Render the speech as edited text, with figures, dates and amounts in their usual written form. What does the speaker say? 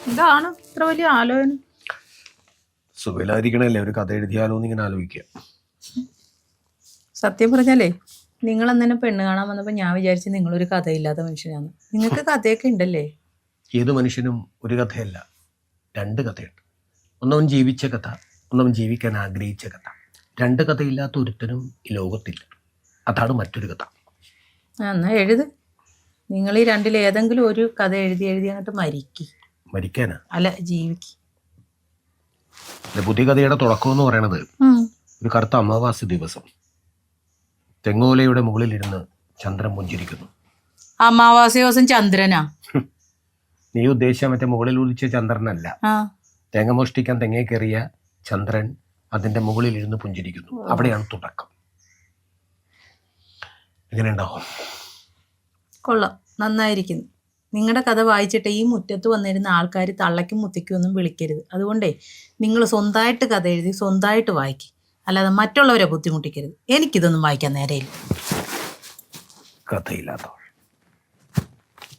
എന്താണ് ഇത്ര വലിയ ആലോചന? സുഖമില്ലാതിരിക്കണല്ലേ, ഒരു കഥ എഴുതിയാലോ എന്ന് ഇങ്ങനെ ആലോചിക്കുക. സത്യം പറഞ്ഞാലേ നിങ്ങൾ അന്നെ പെണ്ണ് കാണാൻ വന്നപ്പോൾ ഞാൻ വിചാരിച്ചു നിങ്ങളൊരു കഥയില്ലാത്ത മനുഷ്യനാണ്. നിങ്ങൾക്ക് കഥയൊക്കെ ഉണ്ടല്ലേ? ഏത് മനുഷ്യനും ഒരു കഥയല്ല, 2 കഥയുണ്ട്. ഒന്നവൻ ജീവിച്ച കഥ, ഒന്നവൻ ജീവിക്കാൻ ആഗ്രഹിച്ച കഥ. 2 കഥയില്ലാത്ത ഒരുത്തനും ഈ ലോകത്തില്ല. അതാണ് മറ്റൊരു കഥ. എന്നാ എഴുത്. നിങ്ങൾ ഈ 2-ൽ ഏതെങ്കിലും ഒരു കഥ എഴുതി അങ്ങോട്ട് മരിക്കാനാ? അല്ല, ജീവിക്ക്. പുതിയ കഥയുടെ തുടക്കം എന്ന് പറയണത് ഒരു കറുത്ത അമാവാസി ദിവസം തെങ്ങോലയുടെ മുകളിലിരുന്ന് ചന്ദ്രൻ പുഞ്ചിരിക്കുന്നു. അമാവാസി ദിവസം ചന്ദ്രനാ? നീ ഉദ്ദേശിച്ച മറ്റേ മുകളിൽ ഉദിച്ച ചന്ദ്രനല്ല. തേങ്ങ മോഷ്ടിക്കാൻ തെങ്ങേ കയറിയ ചന്ദ്രൻ അതിന്റെ മുകളിലിരുന്ന് പുഞ്ചിരിക്കുന്നു. അവിടെയാണ് തുടക്കം. എങ്ങനെ ഉണ്ടാവും? കൊള്ളാം, നന്നായിരിക്കുന്നു. നിങ്ങളുടെ കഥ വായിച്ചിട്ട് ഈ മുറ്റത്ത് വന്നിരുന്ന ആൾക്കാർ തള്ളയ്ക്കും മുത്തിക്കും ഒന്നും വിളിക്കരുത്. അതുകൊണ്ടേ നിങ്ങൾ സ്വന്തമായിട്ട് കഥ എഴുതി സ്വന്തമായിട്ട് വായിക്കും, അല്ലാതെ മറ്റുള്ളവരെ ബുദ്ധിമുട്ടിക്കരുത്. എനിക്കിതൊന്നും വായിക്കാൻ നേരെയില്ല. കഥയില്ലാത്തവൾ.